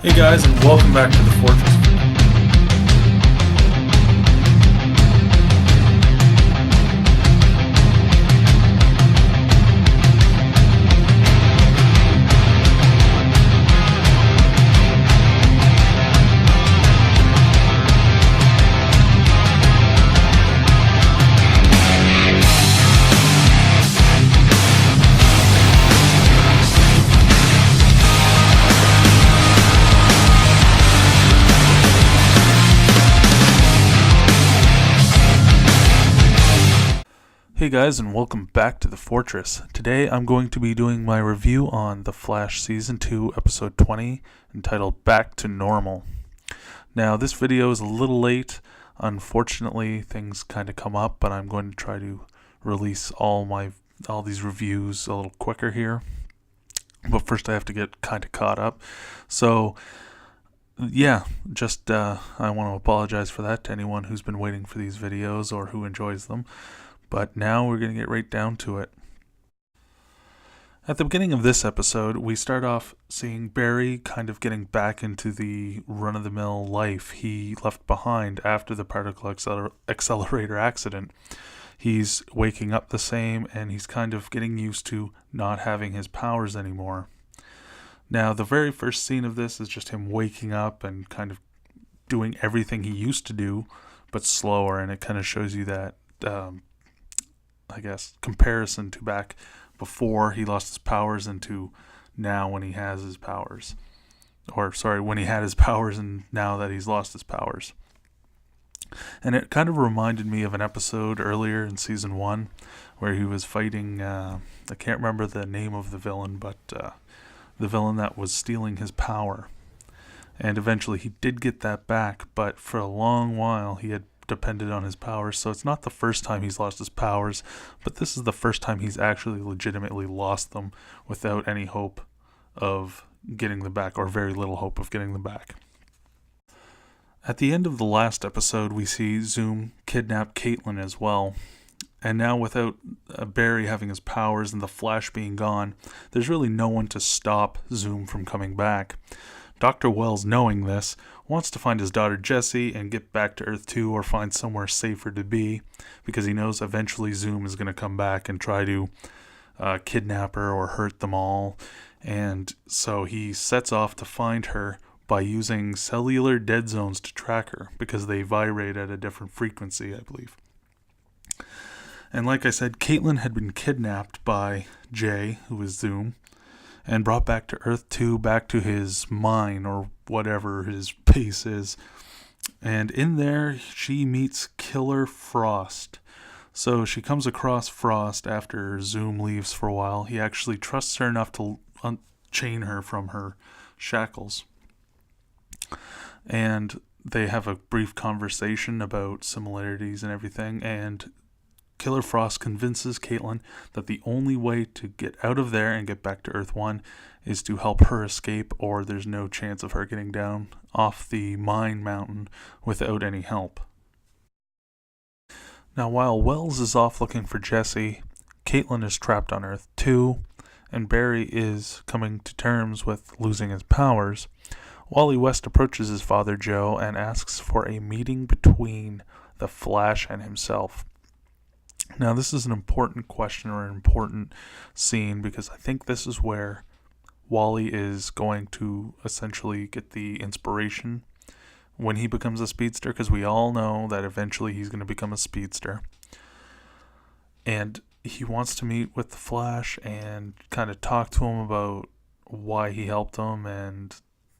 Hey guys, and welcome back to the Fortress. Hey guys, and welcome back to the Fortress. Today I'm going to be doing my review on The Flash Season 2, Episode 20, entitled Back to Normal. Now, this video is a little late. Unfortunately, things kind of come up, but I'm going to try to release all these reviews a little quicker here. But first I have to get kind of caught up. So, yeah, I want to apologize for that to anyone who's been waiting for these videos or who enjoys them. But now we're going to get right down to it. At the beginning of this episode, we start off seeing Barry kind of getting back into the run-of-the-mill life he left behind after the particle accelerator accident. He's waking up the same, and he's kind of getting used to not having his powers anymore. Now, the very first scene of this is just him waking up and kind of doing everything he used to do, but slower, and it kind of shows you that comparison to back before he lost his powers and to now when he has his powers. When he had his powers and now that he's lost his powers. And it kind of reminded me of an episode earlier in Season 1 where he was fighting, I can't remember the name of the villain, but the villain that was stealing his power. And eventually he did get that back, but for a long while he had depended on his powers, so it's not the first time he's lost his powers, but this is the first time he's actually legitimately lost them without any hope of getting them back, or very little hope of getting them back. At the end of the last episode, we see Zoom kidnap Caitlin as well, and now without Barry having his powers and the Flash being gone, there's really no one to stop Zoom from coming back. Dr. Wells, knowing this, wants to find his daughter Jessie and get back to Earth 2 or find somewhere safer to be, because he knows eventually Zoom is going to come back and try to kidnap her or hurt them all. And so he sets off to find her by using cellular dead zones to track her, because they vibrate at a different frequency, I believe. And like I said, Caitlin had been kidnapped by Jay, who is Zoom, and brought back to Earth 2, back to his mine or whatever his base is. And in there, she meets Killer Frost. So she comes across Frost after Zoom leaves for a while. He actually trusts her enough to unchain her from her shackles. And they have a brief conversation about similarities and everything, and Killer Frost convinces Caitlin that the only way to get out of there and get back to Earth 1 is to help her escape, or there's no chance of her getting down off the mine mountain without any help. Now, while Wells is off looking for Jessie, Caitlin is trapped on Earth 2, and Barry is coming to terms with losing his powers. Wally West approaches his father Joe and asks for a meeting between the Flash and himself. Now, this is an important question or an important scene, because I think this is where Wally is going to essentially get the inspiration when he becomes a speedster, because we all know that eventually he's going to become a speedster. And he wants to meet with the Flash and kind of talk to him about why he helped him, and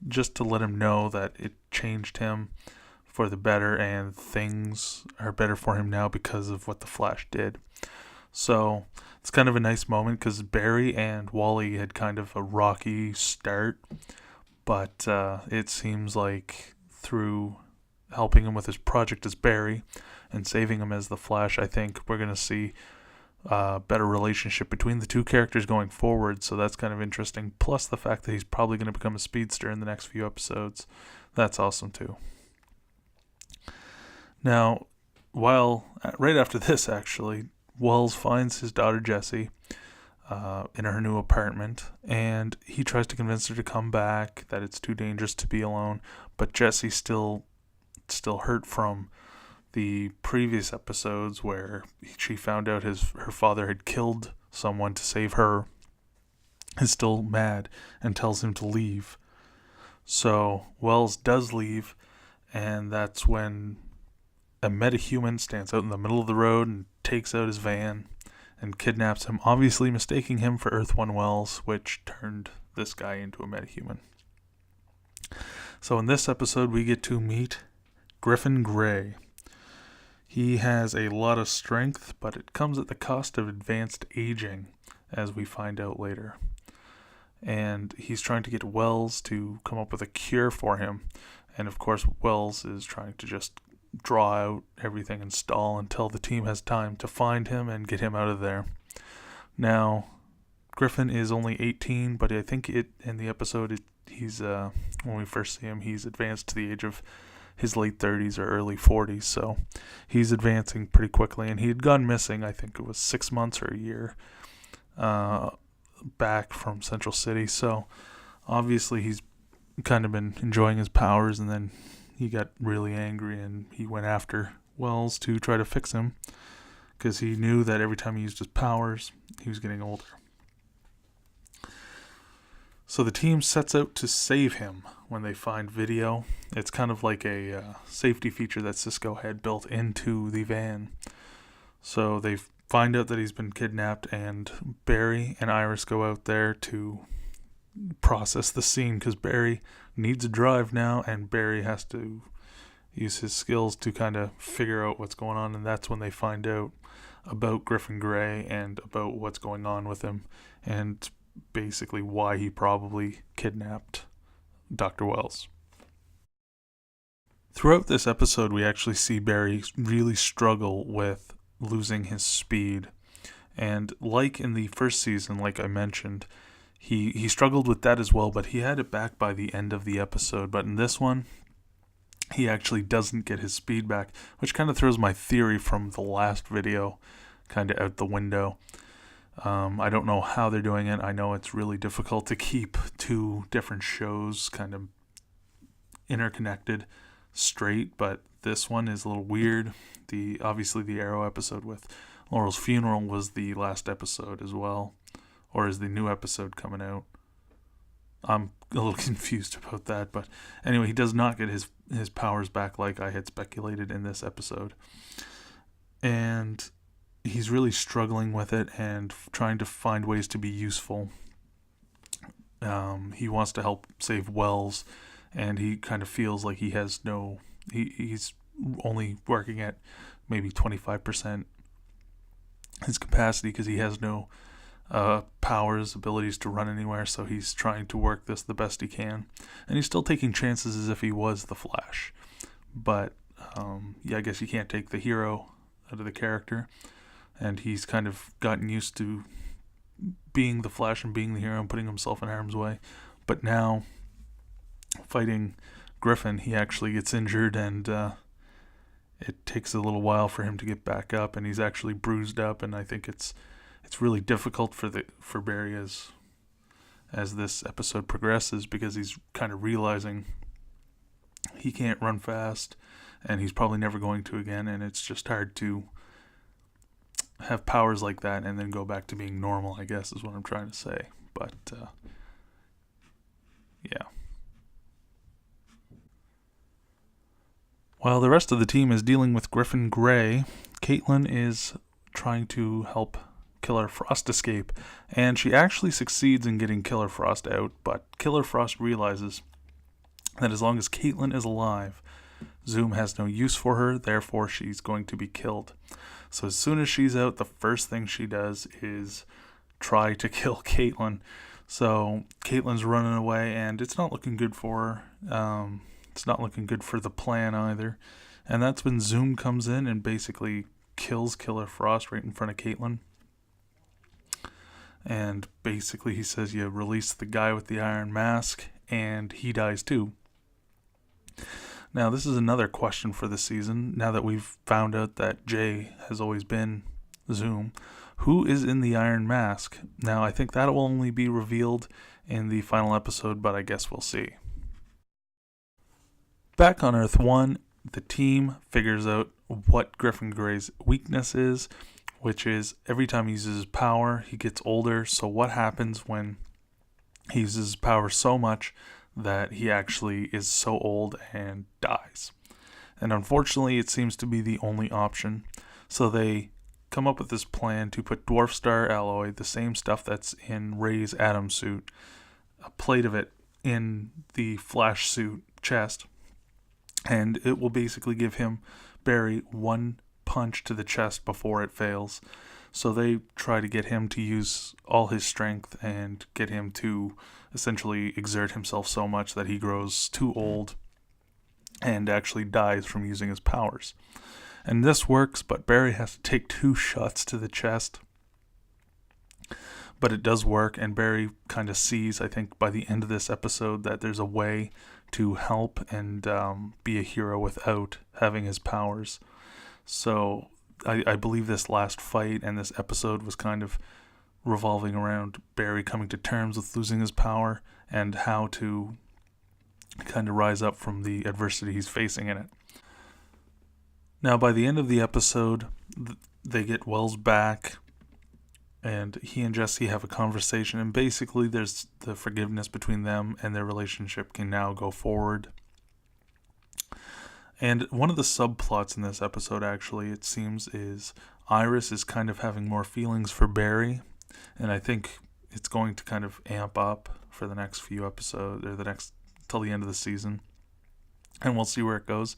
just to let him know that it changed him for the better, and things are better for him now because of what the Flash did. So it's kind of a nice moment, because Barry and Wally had kind of a rocky start, but it seems like through helping him with his project as Barry and saving him as the Flash, I think we're going to see a better relationship between the two characters going forward. So that's kind of interesting. Plus the fact that he's probably going to become a speedster in the next few episodes. That's awesome too. Now, right after this, actually, Wells finds his daughter Jessie, in her new apartment, and he tries to convince her to come back, that it's too dangerous to be alone. But Jesse's still hurt from the previous episodes where she found out her father had killed someone to save her, is still mad and tells him to leave. So Wells does leave, and that's when a metahuman stands out in the middle of the road and takes out his van and kidnaps him, obviously mistaking him for Earth One Wells, which turned this guy into a metahuman. So in this episode, we get to meet Griffin Grey. He has a lot of strength, but it comes at the cost of advanced aging, as we find out later. And he's trying to get Wells to come up with a cure for him. And of course, Wells is trying to just draw out everything and stall until the team has time to find him and get him out of there. Now, Griffin is only 18, but I think in the episode, he's when we first see him, he's advanced to the age of his late 30s or early 40s, so he's advancing pretty quickly. And he had gone missing, I think it was 6 months or a year, back from Central City. So obviously he's kind of been enjoying his powers, and then he got really angry and he went after Wells to try to fix him, because he knew that every time he used his powers, he was getting older. So the team sets out to save him when they find video. It's kind of like a safety feature that Cisco had built into the van. So they find out that he's been kidnapped, and Barry and Iris go out there to process the scene, because Barry needs a drive now, and Barry has to use his skills to kind of figure out what's going on. And that's when they find out about Griffin Grey and about what's going on with him, and basically why he probably kidnapped Dr. Wells. Throughout this episode, we actually see Barry really struggle with losing his speed. And like in the first season, like I mentioned, he struggled with that as well, but he had it back by the end of the episode. But in this one, he actually doesn't get his speed back, which kind of throws my theory from the last video kind of out the window. I don't know how they're doing it. I know it's really difficult to keep two different shows kind of interconnected straight, but this one is a little weird. Obviously the Arrow episode with Laurel's funeral was the last episode as well, or is the new episode coming out? I'm a little confused about that, but anyway, he does not get his powers back like I had speculated in this episode. And he's really struggling with it and trying to find ways to be useful. He wants to help save Wells, and he kind of feels like he has he's only working at maybe 25% his capacity, because he has no abilities to run anywhere, so he's trying to work this the best he can. And he's still taking chances as if he was the Flash. But, I guess you can't take the hero out of the character. And he's kind of gotten used to being the Flash and being the hero and putting himself in harm's way. But now, fighting Griffin, he actually gets injured, and it takes a little while for him to get back up, and he's actually bruised up. And I think it's really difficult for Barry as this episode progresses, because he's kind of realizing he can't run fast, and he's probably never going to again, and it's just hard to have powers like that and then go back to being normal, I guess is what I'm trying to say. But yeah. While the rest of the team is dealing with Griffin Grey, Caitlin is trying to help Killer Frost escape, and she actually succeeds in getting Killer Frost out, but Killer Frost realizes that as long as Caitlin is alive, Zoom has no use for her, therefore she's going to be killed. So as soon as she's out, the first thing she does is try to kill Caitlin. So Caitlin's running away, and it's not looking good for her. It's not looking good for the plan either. And that's when Zoom comes in and basically kills Killer Frost right in front of Caitlin. And basically he says, you release the guy with the iron mask, and he dies too. Now, this is another question for the season. Now that we've found out that Jay has always been Zoom, who is in the Iron Mask. Now, I think that will only be revealed in the final episode, but I guess we'll see. Back on Earth 1, the team figures out what Griffin Grey's weakness is, which is every time he uses his power, he gets older. So what happens when he uses his power so much that he actually is so old and dies? And unfortunately, it seems to be the only option. So they come up with this plan to put Dwarf Star alloy, the same stuff that's in Ray's Atom suit, a plate of it in the Flash suit chest, and it will basically give him, Barry, one punch to the chest before it fails. So they try to get him to use all his strength and get him to essentially exert himself so much that he grows too old and actually dies from using his powers. And this works, but Barry has to take 2 shots to the chest. But it does work, and Barry kind of sees, I think, by the end of this episode that there's a way to help and be a hero without having his powers. So I believe this last fight and this episode was kind of revolving around Barry coming to terms with losing his power and how to kind of rise up from the adversity he's facing in it. Now, by the end of the episode, they get Wells back, and he and Jesse have a conversation, and basically there's the forgiveness between them, and their relationship can now go forward. And one of the subplots in this episode, actually, it seems, is Iris is kind of having more feelings for Barry, and I think it's going to kind of amp up for the next few episodes, or till the end of the season, and we'll see where it goes.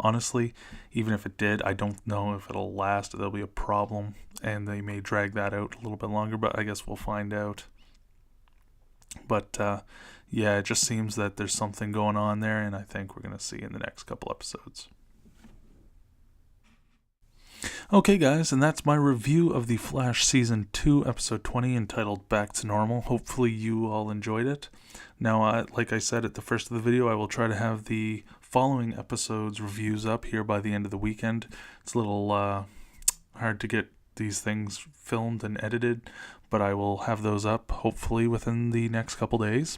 Honestly, even if it did, I don't know if it'll last. There'll be a problem, and they may drag that out a little bit longer, but I guess we'll find out. But, yeah, it just seems that there's something going on there, and I think we're going to see in the next couple episodes. Okay, guys, and that's my review of The Flash Season 2, Episode 20, entitled Back to Normal. Hopefully you all enjoyed it. Now, like I said at the first of the video, I will try to have the following episodes' reviews up here by the end of the weekend. It's a little hard to get these things filmed and edited, but I will have those up hopefully within the next couple days.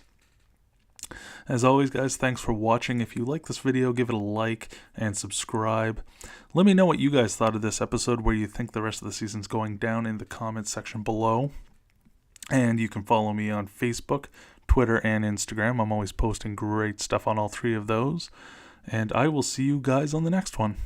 As always, guys, thanks for watching. If you like this video, give it a like and subscribe. Let me know what you guys thought of this episode, where you think the rest of the season's going down in the comments section below. And you can follow me on Facebook, Twitter, and Instagram. I'm always posting great stuff on all 3 of those. And I will see you guys on the next one.